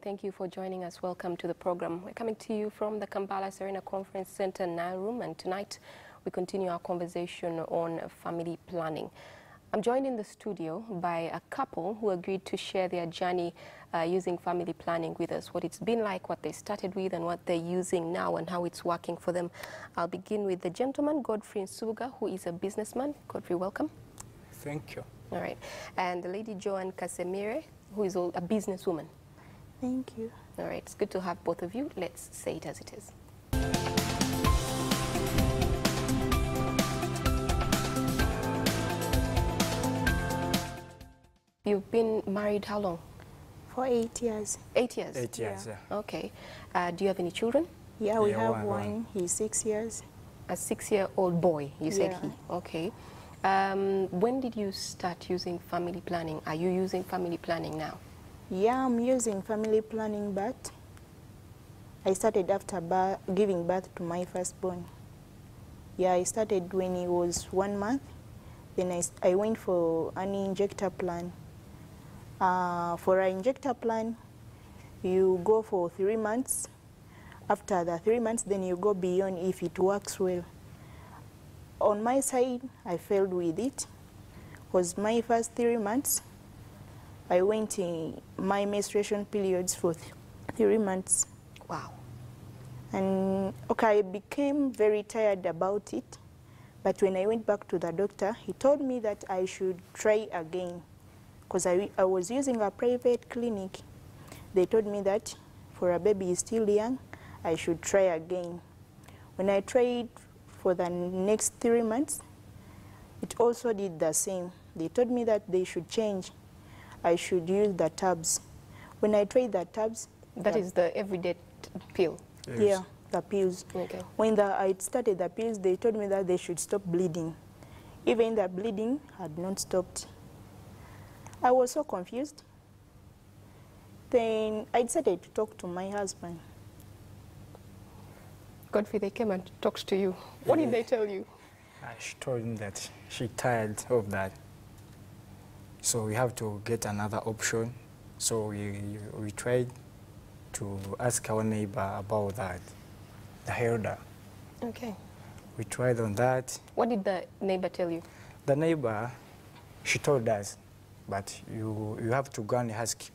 thank you for joining us. Welcome to the program. We're coming to you from the Kampala Serena Conference Center Nile Room, and tonight we continue our conversation on family planning. I'm joined in the studio by a couple who agreed to share their journey using family planning with us, what it's been like, what they started with, and what they're using now, and how it's working for them. I'll begin with the gentleman, Godfrey Nsubuga, who is a businessman. Godfrey, welcome. Thank you. All right. And the lady, Joanne Kasemire, who is a businesswoman. Thank you. All right. It's good to have both of you. Let's say it as it is. You've been married how long? For 8 years. 8 years? 8 years, yeah. Okay. Do you have any children? Yeah, we have one. He's 6 years. A 6-year-old boy, you said Yeah. he. Okay. When did you start using family planning? Are you using family planning now? Yeah, I'm using family planning, but I started after giving birth to my firstborn. Yeah, I started when he was 1 month. Then I went for an injector plan. For an injector plan, you go for 3 months. After the 3 months, then you go beyond if it works well. On my side, I failed with it, because my first 3 months, I went in my menstruation periods for 3 months. Wow. And okay, I became very tired about it. But when I went back to the doctor, he told me that I should try again, because I was using a private clinic. They told me that for a baby is still young, I should try again. When I tried for the next 3 months, it also did the same. They told me that they should change. I should use the tabs. When I tried the tabs... That is the everyday pill? Yes. Yeah, the pills. Okay. When I started the pills, they told me that they should stop bleeding. Even the bleeding had not stopped. I was so confused. Then I decided to talk to my husband. Godfrey, they came and talked to you. What did they tell you? She told him that she's tired of that. So we have to get another option. So we tried to ask our neighbor about that, the elder. Okay. We tried on that. What did the neighbor tell you? The neighbor, she told us, but you have to go and ask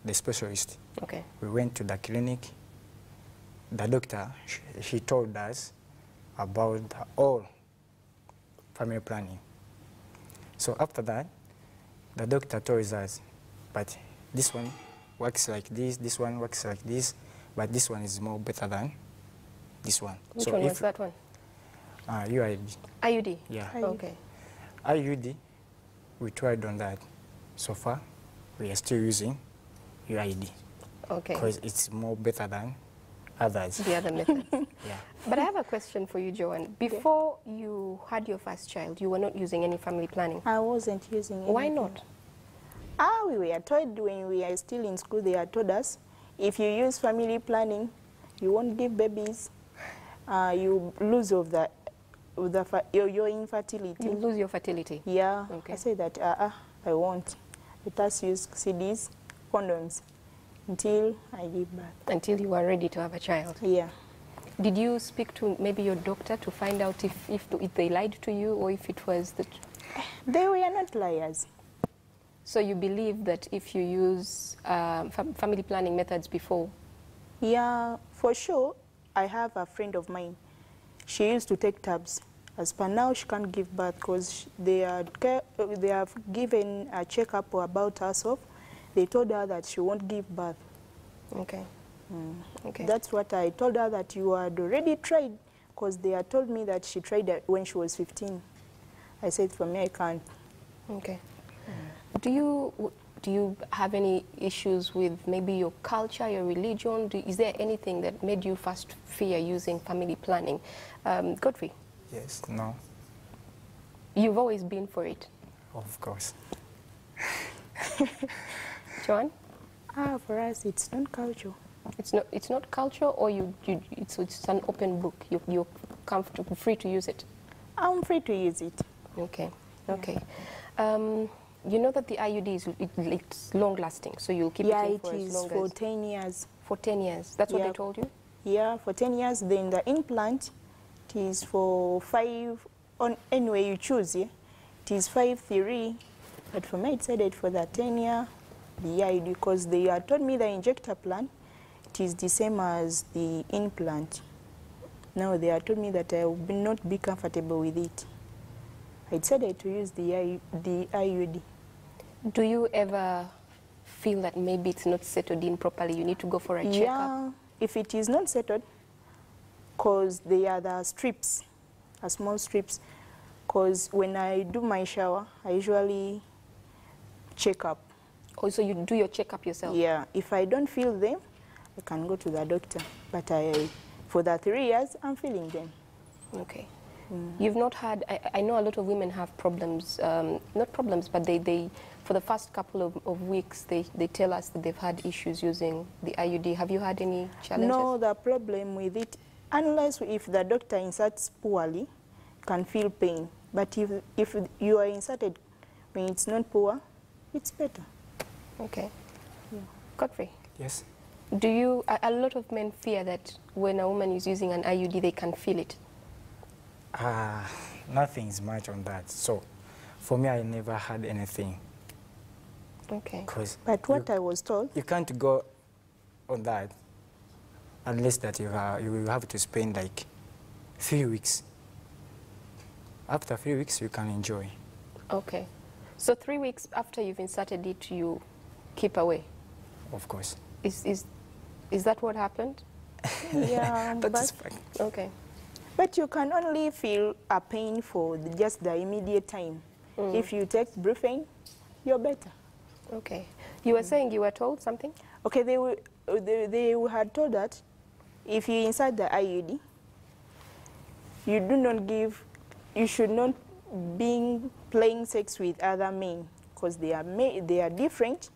the specialist. Okay. We went to the clinic. The doctor, she told us about all family planning. So after that, the doctor told us, but this one works like this one works like this, but this one is more better than this one. Which so one was that one? UID. IUD? Yeah. Okay. IUD, we tried on that. So far, we are still using UID. Okay. Because it's more better than others. The other method. Yeah. But I have a question for you, Joanne. Before you had your first child, you were not using any family planning. I wasn't using anything. Why not? We were told when we are still in school, they had told us, if you use family planning, you won't give babies, you lose your infertility. You lose your fertility. Yeah. Okay. I said that, I won't. Let us use CDs, condoms, until I give birth. Until you were ready to have a child. Yeah. Did you speak to maybe your doctor to find out if they lied to you, or if it was the... They were not liars. So you believe that if you use family planning methods before? Yeah, for sure. I have a friend of mine. She used to take tabs. As per now, she can't give birth because they have given a checkup about herself. They told her that she won't give birth. Okay. Okay. That's what I told her, that you had already tried, because they had told me that she tried it when she was 15. I said, for me, I can't. Okay. Do you have any issues with maybe your culture, your religion? Is there anything that made you first fear using family planning? Godfrey? Yes, no. You've always been for it? Of course. Joanne? For us, it's not culture. It's not culture, or it's an open book. You're comfortable, free to use it? I'm free to use it. Okay. Yeah. Okay. you know that the IUD is it's long lasting, so you'll keep it in for as long for as 10 years. for 10 years. That's what Yeah. they told you? Yeah, for 10 years. Then the implant, it is for 5, on anyway you choose, yeah? It is 5, 3, but for me I decided for the 10-year, the IUD, because they had told me the injector plan, it is the same as the implant. Now they had told me that I will not be comfortable with it. I decided to use the IUD. Do you ever feel that maybe it's not settled in properly? You need to go for a checkup? Yeah, if it is not settled, because they are the strips, small strips, because when I do my shower, I usually check up. Oh, so you do your checkup yourself? Yeah, if I don't feel them, I can go to the doctor. But for the 3 years, I'm feeling them. Okay. You've not had, I know a lot of women have problems, not problems, but they for the first couple of weeks, they tell us that they've had issues using the IUD. Have you had any challenges? No, the problem with it, unless if the doctor inserts poorly, you can feel pain. But if you are inserted when it's not poor, it's better. Okay. Yeah. Godfrey, Yes. do you, a lot of men fear that when a woman is using an IUD, they can feel it. Nothing is much on that. So, for me, I never had anything. Okay. Cause But what I was told, you can't go on that unless that you will have to spend like 3 weeks. After 3 weeks, you can enjoy. Okay. So 3 weeks after you've inserted it, you keep away. Of course. Is that what happened? yeah, That is but, fine. Okay. but you can only feel a pain for just the immediate time. If you take Brufen, you're better. Okay. You were saying you were told something? Okay, they had told that if you insert the IUD, you should not be playing sex with other men because they are different.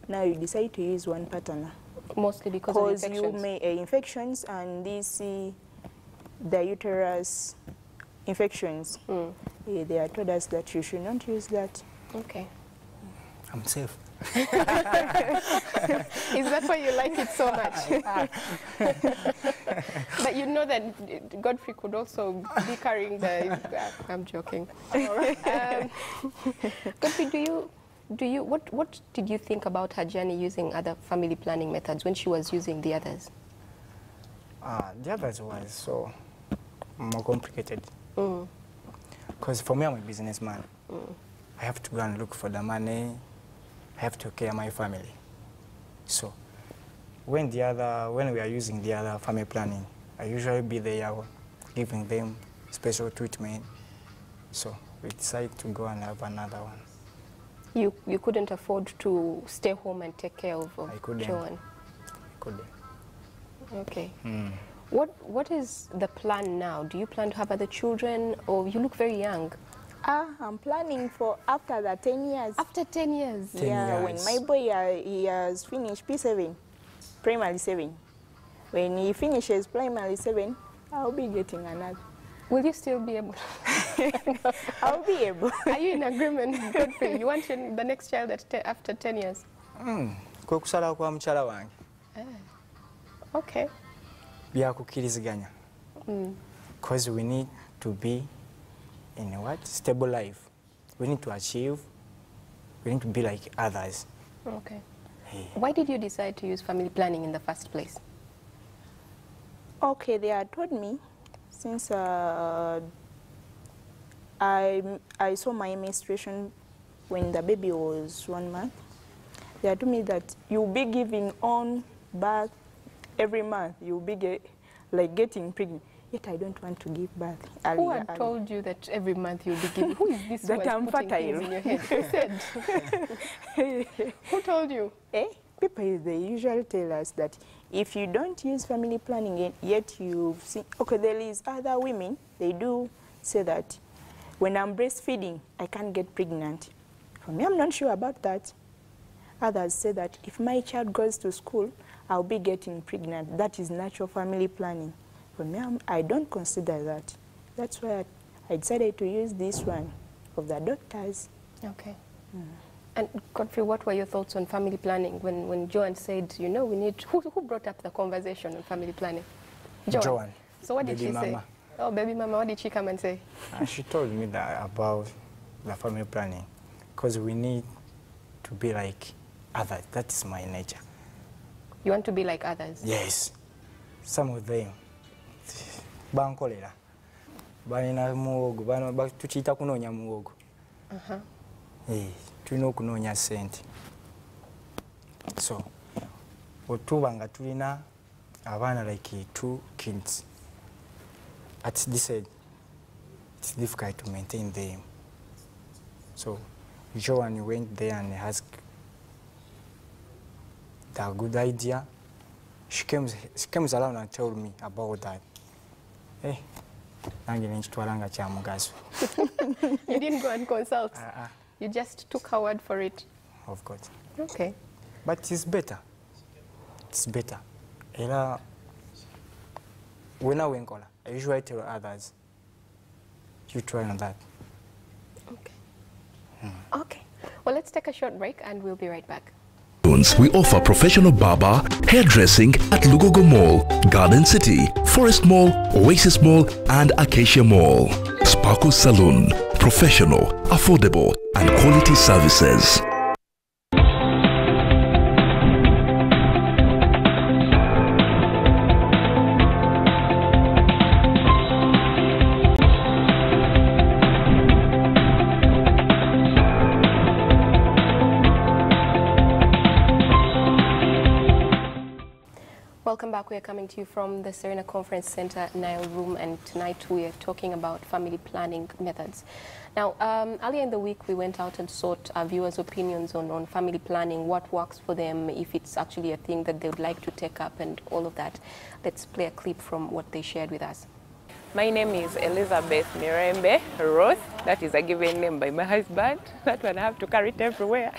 Now you decide to use one partner. Mostly because of Because infections. you may infections and the uterus infections. They are told us that you should not use that. Okay. I'm safe. Is that why you like it so much? But you know that Godfrey could also be carrying the... I'm joking. Godfrey, what did you think about her journey using other family planning methods when she was using the others? The others was so more complicated. Because for me, I'm a businessman. I have to go and look for the money. I have to care my family. So when we are using the other family planning, I usually be there giving them special treatment. So we decided to go and have another one. You couldn't afford to stay home and take care of I couldn't. children? I couldn't. Okay. What is the plan now? Do you plan to have other children, or you look very young? I'm planning for after the 10 years. After 10 years? 10 Yeah, years. when my boy he has finished P7, primary 7. When he finishes primary 7, I'll be getting another. Will you still be able? I'll be able. Are you in agreement, Godfrey? You want the next child after 10 years? Kwe kusala kwa mchala wange. Okay. Byakukiriziganya. Because we need to be in a stable life. We need to achieve. We need to be like others. Okay. Hey. Why did you decide to use family planning in the first place? Okay, they had told me since I saw my menstruation when the baby was 1 month. They had told me that you'll be giving on birth every month. You'll be getting pregnant. Yet I don't want to give birth earlier. Who had told you that every month you'll be giving? Who is this That who I'm is putting fertile. things in your head? Who said? Who told you? People, they usually tell us that if you don't use family planning, yet you've seen, okay, there is other women, they do say that when I'm breastfeeding, I can't get pregnant. For me, I'm not sure about that. Others say that if my child goes to school, I'll be getting pregnant. That is natural family planning. For me, I don't consider that. That's why I decided to use this one of the doctors. Okay. And Godfrey, what were your thoughts on family planning when Joan said, you know, we need, who brought up the conversation on family planning? Joan. So what did she say? Oh, baby mama, what did she come and say? She told me that about the family planning, because we need to be like others. That is my nature. You want to be like others? Yes. Some of them. Bankolera. Banina muwogo. Bano tuchita kunonya muwogo. Tulina okunoonya ssente. So, otuba nga tulina abaana like 2 kids. At this age, it's difficult to maintain them. So, Joan went there and asked the good idea. She came around and told me about that. Hey, nange nenchitwalanga kya mugaso. You didn't go and consult? You just took her word for it? Of course. Okay. But it's better. It's better. Era when I wenkola, I usually tell others, you try on that. Okay. Okay. Well, let's take a short break and we'll be right back. We offer professional barber, hairdressing at Lugogo Mall, Garden City, Forest Mall, Oasis Mall, and Acacia Mall. Sparkle Salon, professional, affordable, and quality services. Welcome back. We are coming to you from the Serena Conference Center, Nile Room, and tonight we are talking about family planning methods. Now, earlier in the week, we went out and sought our viewers' opinions on family planning, what works for them, if it's actually a thing that they would like to take up, and all of that. Let's play a clip from what they shared with us. My name is Elizabeth Mirembe Roth. That is a given name by my husband. That one I have to carry it everywhere.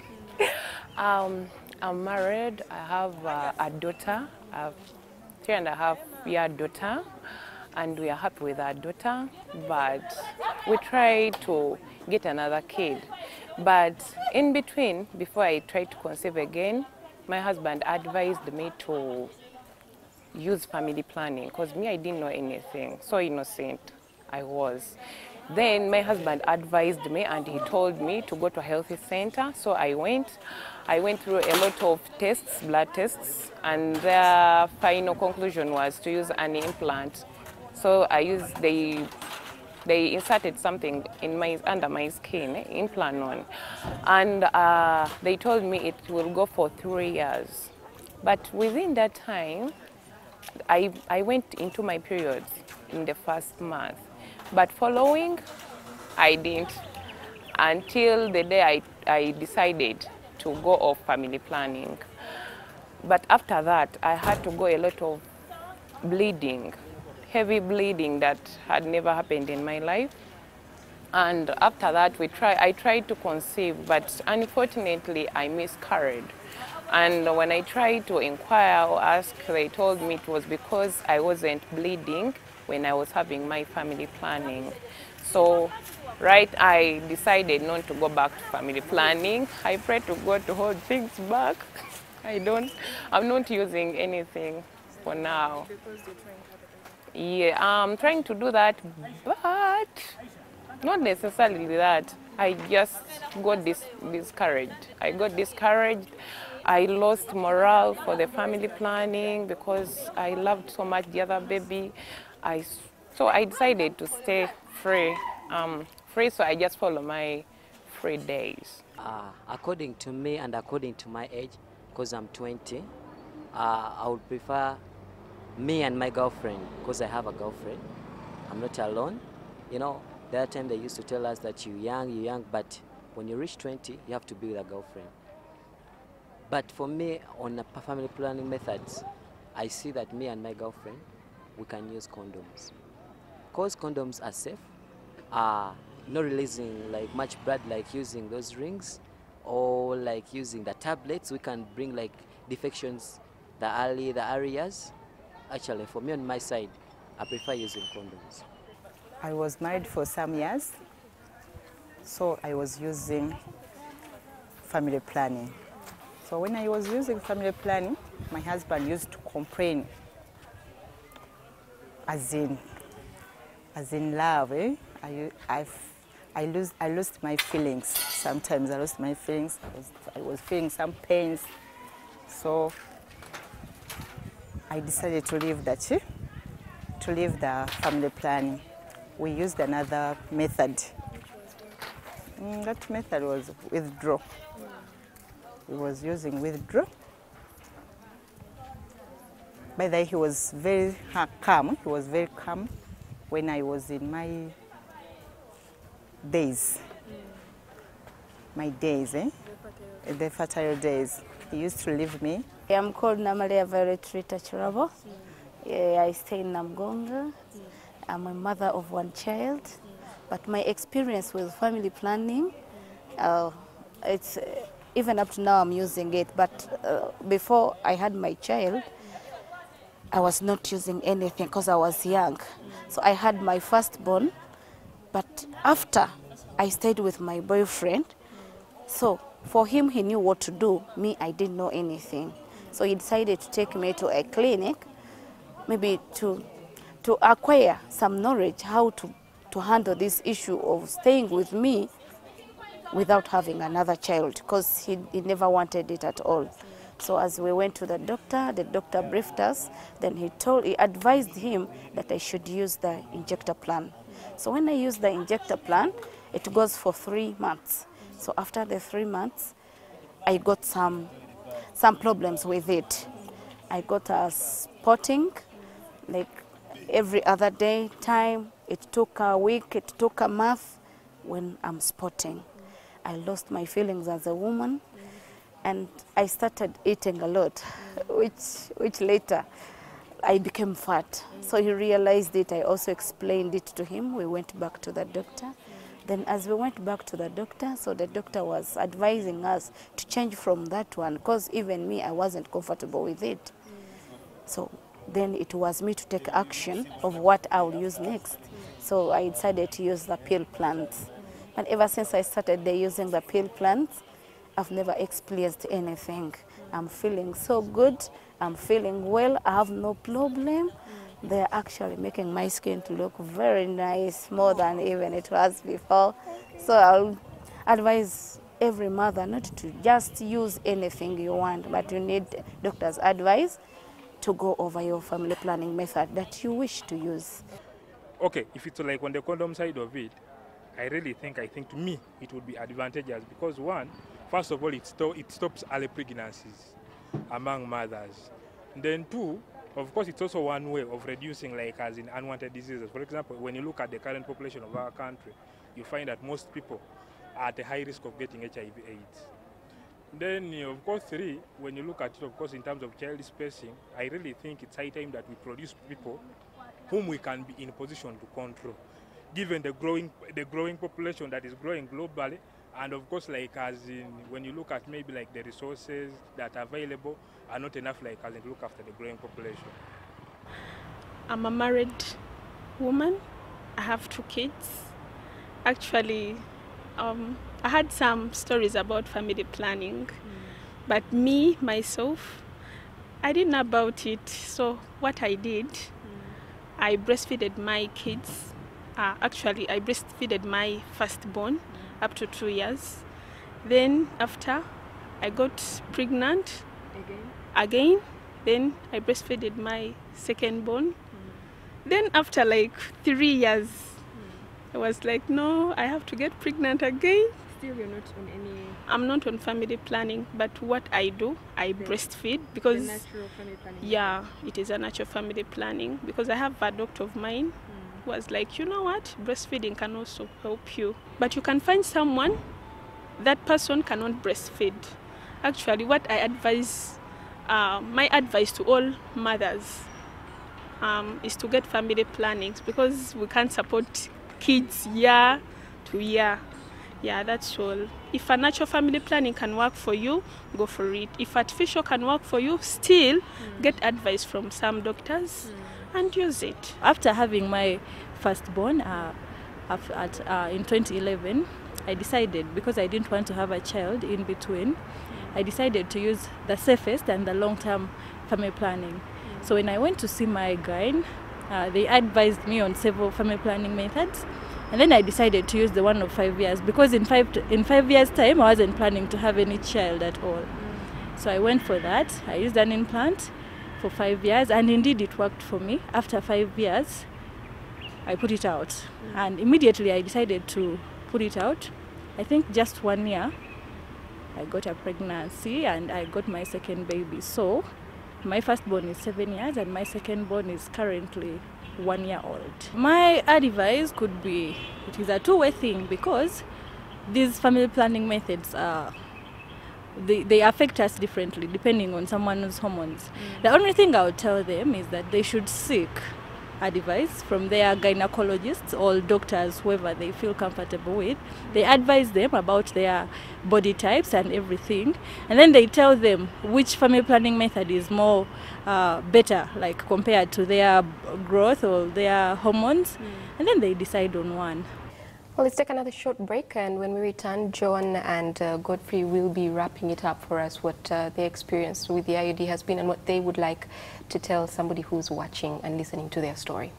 I'm married. I have a daughter. I have 3.5-year daughter, and we are happy with our daughter, but we try to get another kid. But in between, before I tried to conceive again, my husband advised me to use family planning, because me, I didn't know anything. So innocent I was. Then my husband advised me and he told me to go to a health center. So I went through a lot of tests, blood tests, and their final conclusion was to use an implant. So they inserted something in under my skin, implant on, and they told me it will go for 3 years. But within that time, I went into my periods in the first month. But following, I didn't, until the day I decided to go off family planning. But after that, I had to go a lot of bleeding, heavy bleeding that had never happened in my life. And after that, I tried to conceive, but unfortunately, I miscarried. And when I tried to inquire or ask, they told me it was because I wasn't bleeding when I was having my family planning. So, I decided not to go back to family planning. I pray to God to hold things back. I'm not using anything for now. Yeah, I'm trying to do that, but not necessarily that. I just got discouraged. I got discouraged. I lost morale for the family planning because I loved so much the other baby. So I decided to stay free. So I just follow my free days. According to me and according to my age, because I'm 20, I would prefer me and my girlfriend, because I have a girlfriend. I'm not alone. You know, that time they used to tell us that you're young, but when you reach 20, you have to be with a girlfriend. But for me, on the family planning methods, I see that me and my girlfriend, we can use condoms. Because condoms are safe, not releasing like much blood like using those rings, or like using the tablets. We can bring like defections, the areas. Actually, for me on my side, I prefer using condoms. I was married for some years, so I was using family planning. So when I was using family planning, my husband used to complain, as in love, eh? I lost my feelings. Sometimes I lost my feelings. I was feeling some pains. So I decided to leave that, to leave the family planning. We used another method. That method was withdraw. We was using withdraw. By the way, he was very calm. He was very calm when I was in my days. My days, the fertile days. He used to leave me. I'm called Namalia Violet Rita Chirabo. I stay in Namgonga. I'm a mother of one child. But my experience with family planning, it's even up to now I'm using it. But before I had my child, I was not using anything because I was young. So I had my firstborn, but after I stayed with my boyfriend, so for him he knew what to do. Me, I didn't know anything. So he decided to take me to a clinic, maybe to acquire some knowledge how to handle this issue of staying with me without having another child, because he never wanted it at all. So as we went to the doctor briefed us, then he advised him that I should use the injector plan. So when I used the injector plan, it goes for 3 months. So after the 3 months, I got some problems with it. I got a spotting, like every other day time. It took a week, it took a month when I'm spotting. I lost my feelings as a woman. And I started eating a lot, which later I became fat. So he realized it. I also explained it to him. We went back to the doctor. Then as we went back to the doctor, so the doctor was advising us to change from that one, because even me, I wasn't comfortable with it. So then it was me to take action of what I will use next. So I decided to use the pill plants. And ever since I started using the pill plants, I've never experienced anything. I'm feeling so good. I'm feeling well. I have no problem. They're actually making my skin to look very nice, more than even it was before. So I'll advise every mother not to just use anything you want, but you need doctor's advice to go over your family planning method that you wish to use. Okay, if it's like on the condom side of it, I think to me it would be advantageous because one, first of all, it stops early pregnancies among mothers. And then two, of course, it's also one way of reducing as in unwanted diseases. For example, when you look at the current population of our country, you find that most people are at a high risk of getting HIV/AIDS. Then, of course, three, when you look at it, of course, in terms of child spacing, I really think it's high time that we produce people whom we can be in a position to control, given the growing population that is growing globally. And of course, as in when you look at maybe the resources that are available are not enough as in to look after the growing population. I'm a married woman. I have 2 kids. Actually, I had some stories about family planning, but me, myself, I didn't know about it. So what I did, I breastfeeded my kids. Actually, I breastfeeded my firstborn up to 2 years. Then after, I got pregnant again. Then I breastfeeded my secondborn. Then after 3 years, I was like, no, I have to get pregnant again. Still, you're not on any... I'm not on family planning, but what I do, I breastfeed because... The natural family planning. Yeah, it is a natural family planning because I have a doctor of mine who was like, you know what, breastfeeding can also help you. But you can find someone, that person cannot breastfeed. Actually, what I advise, my advice to all mothers is to get family plannings because we can't support kids year to year. Yeah, that's all. If a natural family planning can work for you, go for it. If artificial can work for you, still get advice from some doctors and use it. After having my firstborn in 2011, I decided, because I didn't want to have a child in between, I decided to use the safest and the long-term family planning. So when I went to see my gyne, they advised me on several family planning methods, and then I decided to use the one of 5 years, because in 5 years' time I wasn't planning to have any child at all. So I went for that. I used an implant for 5 years, and indeed it worked for me. After 5 years, I put it out, and immediately I decided to put it out. I think just 1 year, I got a pregnancy and I got my second baby. So my firstborn is 7 years and my secondborn is currently 1 year old. My advice could be, it is a two-way thing, because these family planning methods are, they affect us differently depending on someone's hormones. The only thing I would tell them is that they should seek advice from their gynecologists or doctors, whoever they feel comfortable with. They advise them about their body types and everything, and then they tell them which family planning method is more better, like compared to their growth or their hormones, and then they decide on one. Well, let's take another short break, and when we return, Joan and Godfrey will be wrapping it up for us, what their experience with the IUD has been and what they would like to tell somebody who's watching and listening to their story.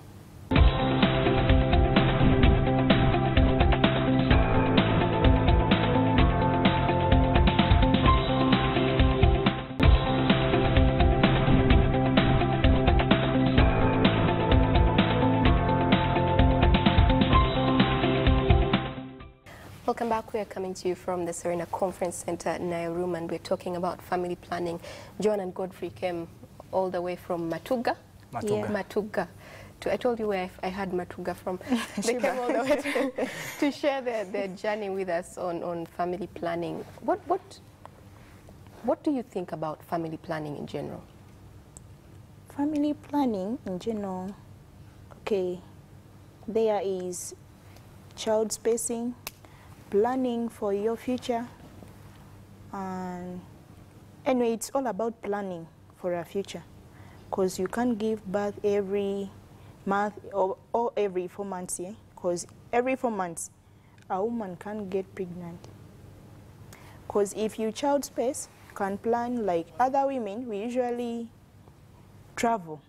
Welcome back. We are coming to you from the Serena Conference Center, Nairobi, and we're talking about family planning. John and Godfrey came all the way from Matuga. Matuga. Yeah. Matuga. I told you where I had Matuga from. They came all the way to share their journey with us on family planning. What do you think about family planning in general? Family planning in general, okay, there is child spacing, planning for your future, and anyway, it's all about planning for a future, because you can't give birth every month or every 4 months, yeah? Because every 4 months a woman can't get pregnant. Because if you child space, you can plan like other women. We usually travel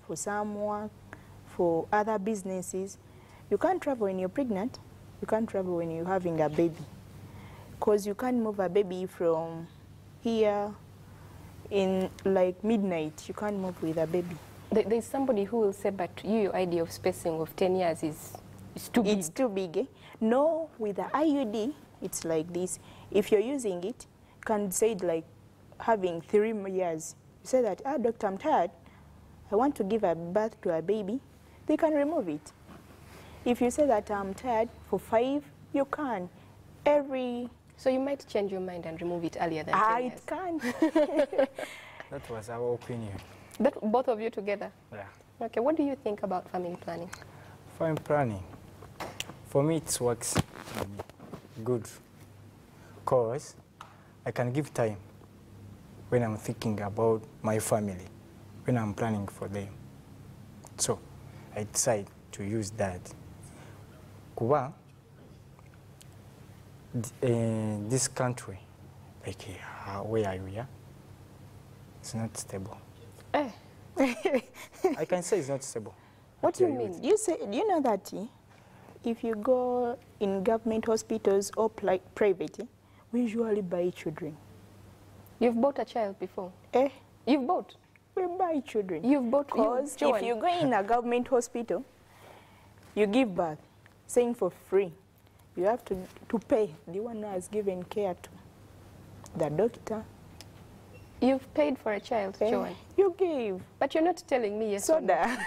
for some work, for other businesses. You can't travel when you're pregnant. You can't travel when you're having a baby, because you can't move a baby from here in like midnight. You can't move with a baby. There's somebody who will say, but your idea of spacing of 10 years is too big. It's too big, eh? No, with the IUD, it's like this. If you're using it, you can say it like having 3 years. You say that, doctor, I'm tired. I want to give a birth to a baby. They can remove it. If you say that I'm tired for 5, you can. So you might change your mind and remove it earlier than 10 years. It can. That was our opinion. Both of you together? Yeah. Okay, what do you think about family planning? Family planning, for me it works good, because I can give time when I'm thinking about my family, when I'm planning for them. So I decide to use that. Kuba, this country, like where we are, it's not stable. I can say it's not stable. What do you mean? Do you know that if you go in government hospitals or private, we usually buy children. You've bought a child before? You've bought? We buy children. You've bought? Because if you go in a government hospital, you give birth, saying for free. You have to pay the one who has given care to the doctor. You've paid for a child, Joan? You give. But you're not telling me yes. Soda.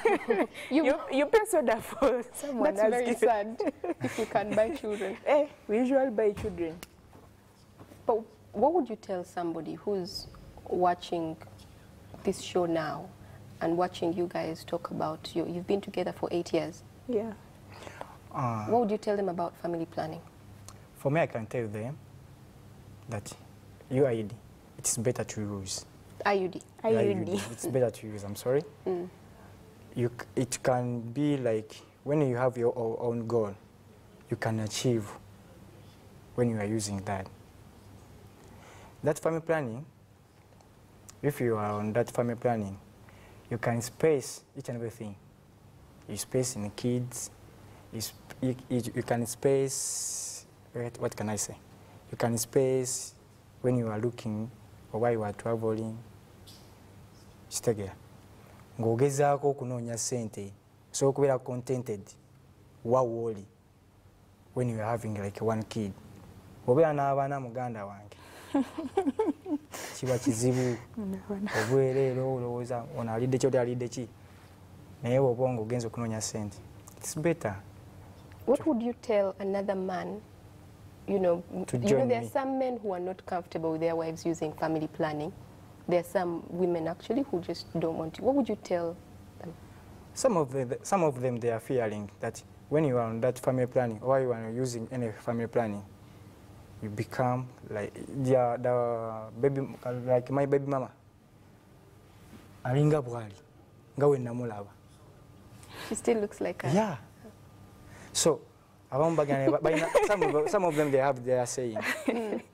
you pay soda for someone else. That's very sad if you can buy children. We usually buy children. But what would you tell somebody who's watching this show now and watching you guys talk about, you've been together for 8 years? Yeah. What would you tell them about family planning? For me, I can tell them that IUD, it's better to use. IUD? IUD. It's better to use, I'm sorry. It can be like, when you have your own goal, you can achieve when you are using that. That family planning, if you are on that family planning, you can space each and everything. You space in kids, you can space, what can I say? You can space when you are looking or while you are traveling. Kitegera. Ng'ogezaako okunoonya ssente, so okubeera contented wawoli when you are having like one kid. Obeera n'abaana muganda wange. Kiba kizibu. Obwereero olowooza ono alidde ki alidde ki. Naye bw'oba ng'ogenza okunoonya ssente. It's better. What would you tell another man, there are some men who are not comfortable with their wives using family planning. There are some women actually who just don't want to. What would you tell them? Some of them they are fearing that when you are on that family planning or you are using any family planning, you become like the baby, like my baby mama. Alinga bwali, nga we namulaba. She still looks like her. Yeah. So, some of them they are saying,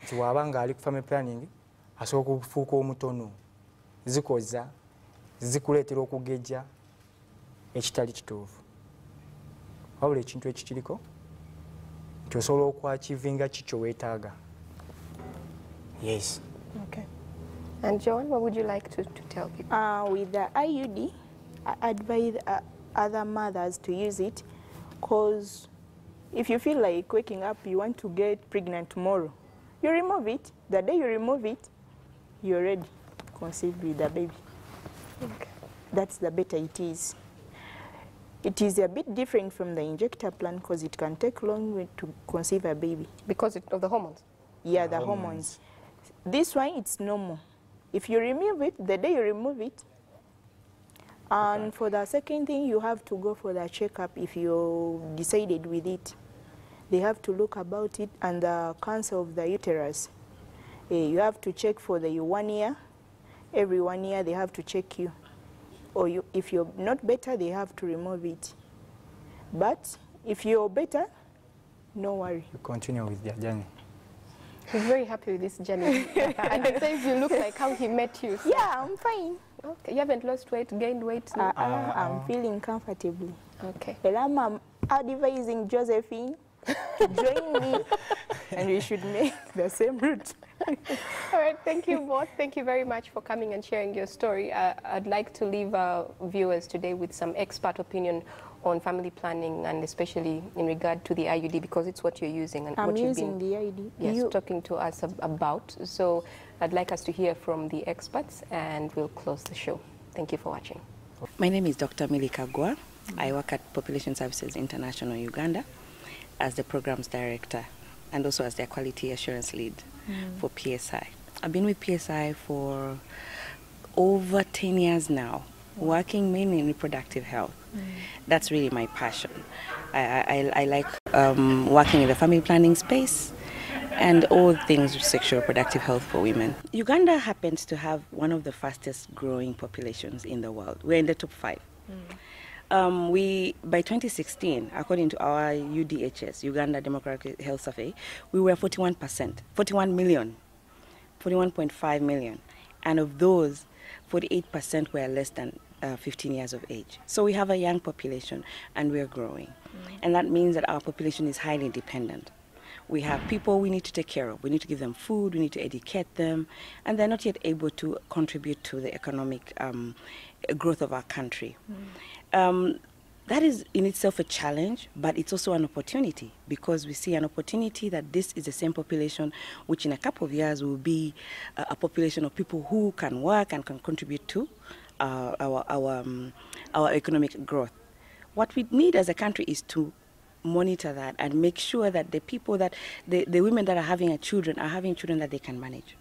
"Tiwabanga ali ku family planning, asooka okufuuka omutono, zikoza, zikuleetera okugejja ekitali kituufu. Wabula ekintu ekikiriko, nti osobola okwachivinga kikyo weetaaga." Yes. Okay. And John, what would you like to tell people? With the IUD, I advise other mothers to use it, because if you feel like waking up, you want to get pregnant tomorrow, you remove it. The day you remove it, you're ready to conceive with the baby. Okay. That's the better it is. It is a bit different from the injector plan because it can take long to conceive a baby. Because of the hormones? Yeah, the hormones. This one, it's normal. If you remove it, the day you remove it, and for the second thing, you have to go for the checkup if you decided with it. They have to look about it and the cancer of the uterus. You have to check for the 1 year. Every 1 year, they have to check you. Or if you're not better, they have to remove it. But if you're better, no worry. You continue with your journey. He's very happy with this journey. And he says you look like how he met you. So. Yeah, I'm fine. Okay, you haven't lost weight, gained weight? No? I'm feeling comfortably. Okay. And I'm advising Josephine to join me, and we should make the same route. All right, thank you both. Thank you very much for coming and sharing your story. I'd like to leave our viewers today with some expert opinion on family planning, and especially in regard to the IUD, because it's what you're using and I'm what you've using been the IUD. yes, talking to us about. So I'd like us to hear from the experts, and we'll close the show. Thank you for watching. My name is Dr. Millie Kagwa. I work at Population Services International Uganda as the Programs Director and also as their Quality Assurance Lead for PSI. I've been with PSI for over 10 years now, working mainly in reproductive health. That's really my passion. I like working in the family planning space and all things sexual reproductive health for women. Uganda happens to have one of the fastest growing populations in the world. We're in the top 5. By 2016, according to our UDHS, Uganda Demographic Health Survey, we were 41%, 41 million, 41.5 million. And of those, 48% were less than 15 years of age. So we have a young population and we're growing. And that means that our population is highly dependent. We have people we need to take care of. We need to give them food, we need to educate them, and they're not yet able to contribute to the economic growth of our country. That is in itself a challenge, but it's also an opportunity, because we see an opportunity that this is the same population which in a couple of years will be a population of people who can work and can contribute to our economic growth. What we need as a country is to monitor that and make sure that the people that the women that are having children that they can manage.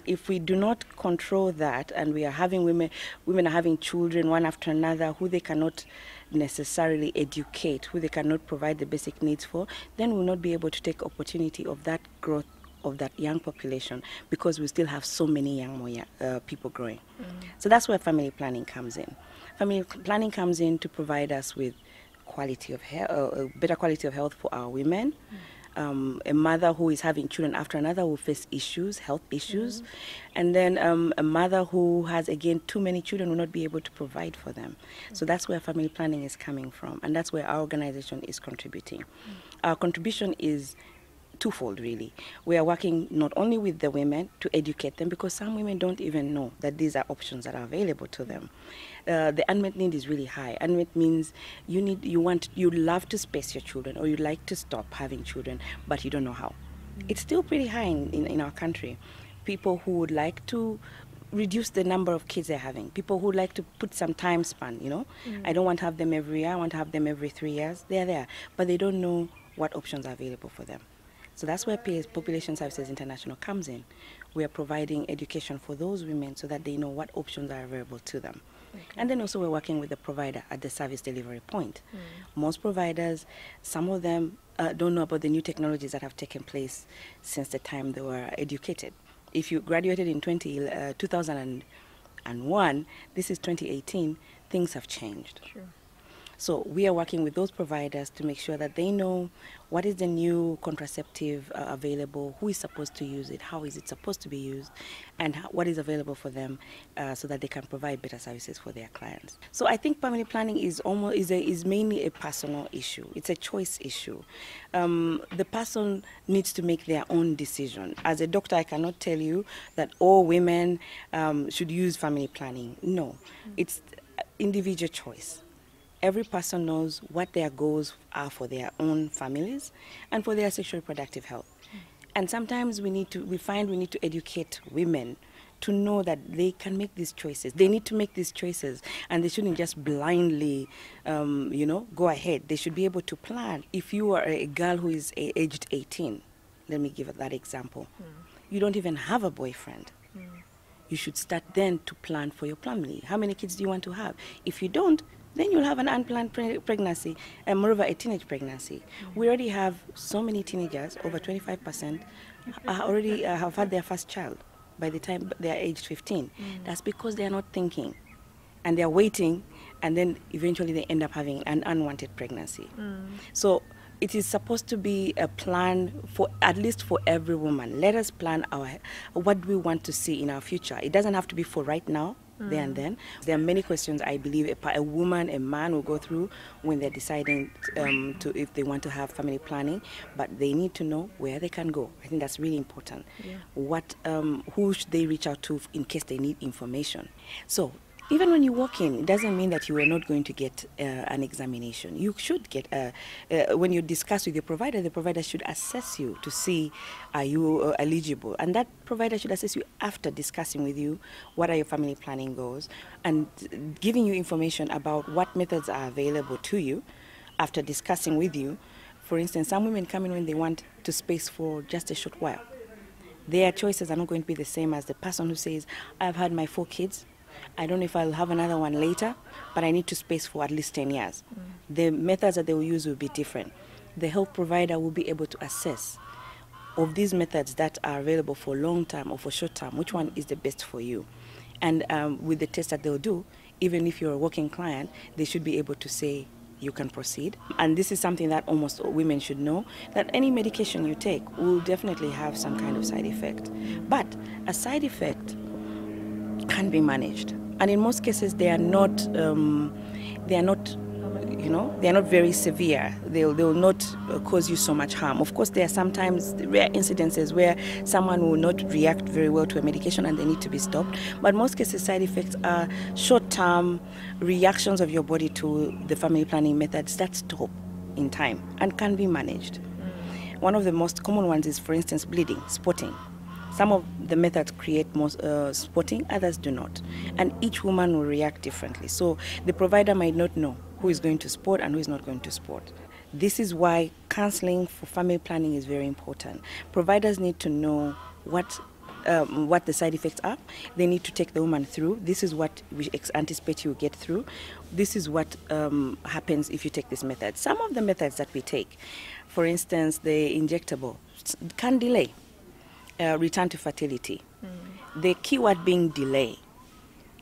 If we do not control that, and we are having women are having children one after another who they cannot necessarily educate, who they cannot provide the basic needs for, then we'll not be able to take opportunity of that growth of that young population, because we still have so many young people growing. So that's where family planning comes in. Family planning comes in to provide us with quality of health, better quality of health for our women, a mother who is having children after another will face issues, health issues. And then a mother who has, again, too many children will not be able to provide for them. So that's where family planning is coming from, and that's where our organization is contributing. Our contribution is twofold, really. We are working not only with the women to educate them, because some women don't even know that these are options that are available to them. The unmet need is really high. Unmet means you love to space your children, or you like to stop having children, but you don't know how. It's still pretty high in our country. People who would like to reduce the number of kids they're having. People who like to put some time span, you know. I don't want to have them every year, I want to have them every 3 years. They're there, but they don't know what options are available for them. So that's where Population Services International comes in. We are providing education for those women so that they know what options are available to them. Okay. And then also we're working with the provider at the service delivery point. Most providers, some of them don't know about the new technologies that have taken place since the time they were educated. If you graduated in 2001, this is 2018, things have changed. Sure. So we are working with those providers to make sure that they know what is the new contraceptive available, who is supposed to use it, how is it supposed to be used, and what is available for them so that they can provide better services for their clients. So I think family planning is mainly a personal issue. It's a choice issue. The person needs to make their own decision. As a doctor, I cannot tell you that all women should use family planning. No, it's individual choice. Every person knows what their goals are for their own families and for their sexual reproductive health. And sometimes we find we need to educate women to know that they can make these choices. They need to make these choices, and they shouldn't just blindly, go ahead. They should be able to plan. If you are a girl who is aged 18, let me give that example. You don't even have a boyfriend. You should start then to plan for your family. How many kids do you want to have? If you don't, then you'll have an unplanned pregnancy, and moreover, a teenage pregnancy. We already have so many teenagers, over 25%, already have had their first child by the time they are aged 15. That's because they are not thinking, and they are waiting, and then eventually they end up having an unwanted pregnancy. So it is supposed to be a plan for at least for every woman. Let us plan what we want to see in our future. It doesn't have to be for right now, there and then. There are many questions I believe a woman, a man will go through when they're deciding if they want to have family planning, but they need to know where they can go. I think that's really important. Who should they reach out to in case they need information? So even when you walk in, it doesn't mean that you are not going to get an examination. You should get, when you discuss with your provider, the provider should assess you to see are you eligible. And that provider should assess you after discussing with you what are your family planning goals and giving you information about what methods are available to you after discussing with you. For instance, some women come in when they want to space for just a short while. Their choices are not going to be the same as the person who says, I've had my 4 kids. I don't know if I'll have another one later, but I need to space for at least 10 years. The methods that they will use will be different. The health provider will be able to assess of these methods that are available for long term or for short term, which one is the best for you. And with the test that they'll do, even if you're a working client, they should be able to say you can proceed. And this is something that almost women should know, that any medication you take will definitely have some kind of side effect. But a side effect can be managed, and in most cases they are not very severe. They will not cause you so much harm. Of course, there are sometimes rare incidences where someone will not react very well to a medication and they need to be stopped, but most cases side effects are short-term reactions of your body to the family planning methods that stop in time and can be managed. One of the most common ones is, for instance, bleeding, spotting. Some of the methods create more spotting, others do not. And each woman will react differently. So the provider might not know who is going to spot and who is not going to spot. This is why counseling for family planning is very important. Providers need to know what the side effects are. They need to take the woman through. This is what we anticipate you will get through. This is what happens if you take this method. Some of the methods that we take, for instance, the injectable, can delay return to fertility. The key word being delay,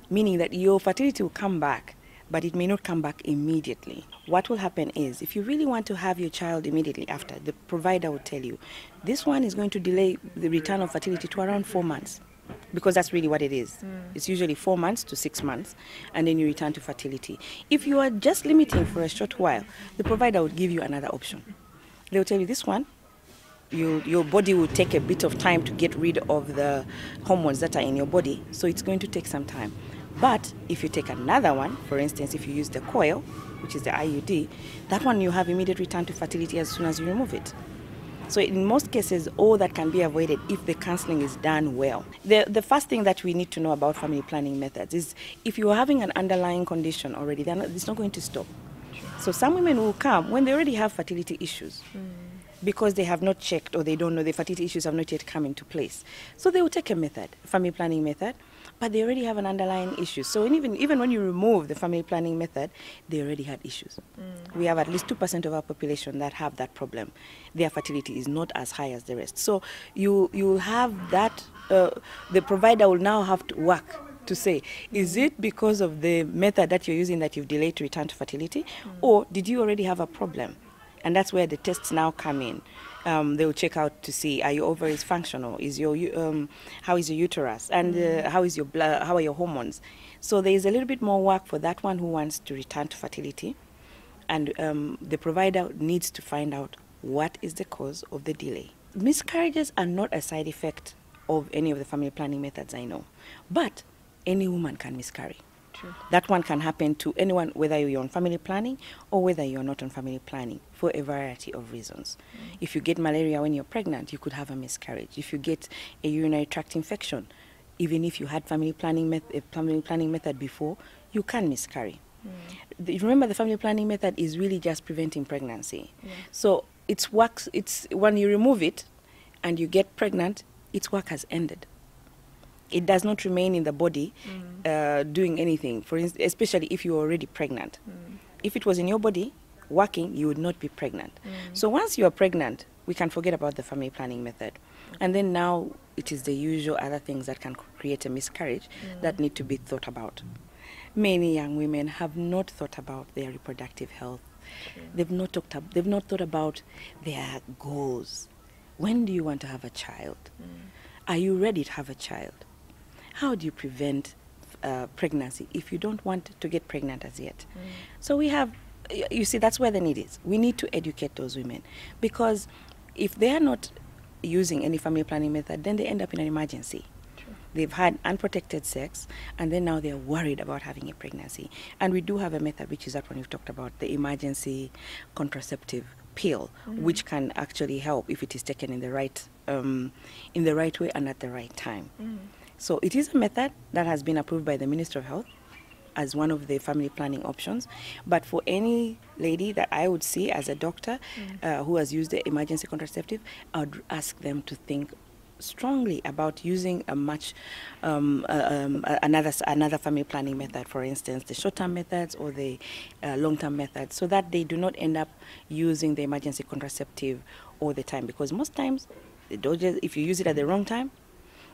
meaning that your fertility will come back, but it may not come back immediately. What will happen is, if you really want to have your child immediately after, the provider will tell you, this one is going to delay the return of fertility to around 4 months, because that's really what it is. It's usually 4 months to 6 months, and then you return to fertility. If you are just limiting for a short while, the provider will give you another option. They will tell you, this one, your body will take a bit of time to get rid of the hormones that are in your body, so it's going to take some time. But if you take another one, for instance, if you use the coil, which is the IUD, that one you have immediate return to fertility as soon as you remove it. So in most cases, all that can be avoided if the counseling is done well. The first thing that we need to know about family planning methods is, if you're having an underlying condition already, it's not going to stop. So some women will come when they already have fertility issues, because they have not checked, or they don't know, the fertility issues have not yet come into place. So they will take a method, family planning method, but they already have an underlying issue. So even when you remove the family planning method, they already had issues. We have at least 2% of our population that have that problem. Their fertility is not as high as the rest. So you have that, the provider will now have to work to say, is it because of the method that you're using that you've delayed to return to fertility, or did you already have a problem? And that's where the tests now come in. They will check out to see, are your ovaries functional? Is your how is your uterus? And how is your blood? How are your hormones? So there is a little bit more work for that one who wants to return to fertility, and the provider needs to find out what is the cause of the delay. Miscarriages are not a side effect of any of the family planning methods I know, but any woman can miscarry. True. That one can happen to anyone, whether you're on family planning or whether you're not on family planning, for a variety of reasons. If you get malaria when you're pregnant, you could have a miscarriage. If you get a urinary tract infection, even if you had family planning method before, you can miscarry. Remember, the family planning method is really just preventing pregnancy. So its works. It's when you remove it and you get pregnant, its work has ended. It does not remain in the body doing anything, for instance, especially if you're already pregnant. If it was in your body working, you would not be pregnant. So once you are pregnant, we can forget about the family planning method. And then now it is the usual other things that can create a miscarriage that need to be thought about. Many young women have not thought about their reproductive health. They've not thought about their goals. When do you want to have a child? Are you ready to have a child? How do you prevent pregnancy if you don't want to get pregnant as yet? So we have, you see, that's where the need is. We need to educate those women, because if they are not using any family planning method, then they end up in an emergency. They've had unprotected sex, and then now they're worried about having a pregnancy. And we do have a method, which is that one you've talked about, the emergency contraceptive pill, which can actually help if it is taken in the right way and at the right time. So it is a method that has been approved by the Ministry of Health as one of the family planning options. But for any lady that I would see as a doctor who has used the emergency contraceptive, I would ask them to think strongly about using a another family planning method, for instance, the short-term methods or the long-term methods, so that they do not end up using the emergency contraceptive all the time. Because most times, the doses, if you use it at the wrong time,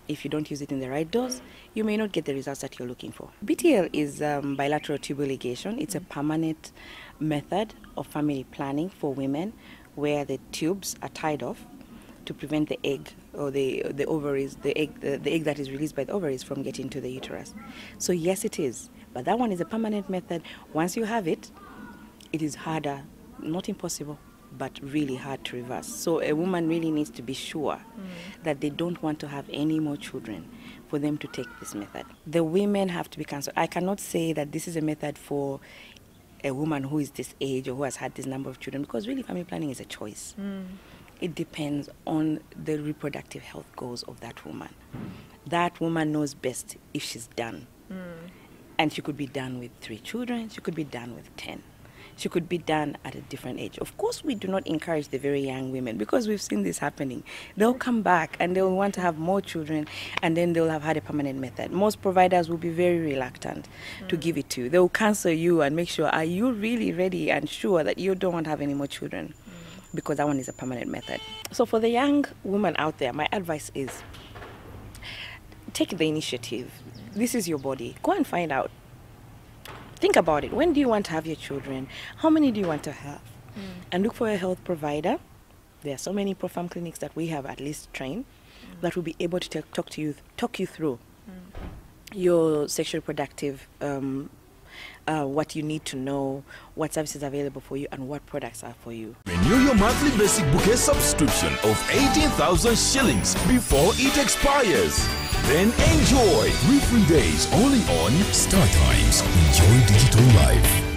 if you don't use it in the right dose, you may not get the results that you're looking for. BTL is bilateral tubal ligation. It's a permanent method of family planning for women, where the tubes are tied off to prevent the egg or the ovaries, the egg that is released by the ovaries from getting to the uterus. So yes, it is, but that one is a permanent method. Once you have it, it is harder, not impossible, but really hard to reverse. So a woman really needs to be sure that they don't want to have any more children for them to take this method. The women have to be counseled. I cannot say that this is a method for a woman who is this age or who has had this number of children, because really family planning is a choice. It depends on the reproductive health goals of that woman. That woman knows best if she's done. And she could be done with 3 children, she could be done with 10. She could be done at a different age. Of course, we do not encourage the very young women, because we've seen this happening. They'll come back and they'll want to have more children, and then they'll have had a permanent method. Most providers will be very reluctant to give it to you. They'll counsel you and make sure, are you really ready and sure that you don't want to have any more children? Because that one is a permanent method. So for the young woman out there, my advice is, take the initiative. This is your body. Go and find out. think about it. When do you want to have your children? How many do you want to have? And look for a health provider. There are so many pro-fam clinics that we have at least trained that will be able to talk you through your sexual reproductive, what you need to know, what services are available for you, and what products are for you. Renew your monthly basic bouquet subscription of 18,000 shillings before it expires. Then enjoy 3 free days only on StarTimes. Enjoy digital life.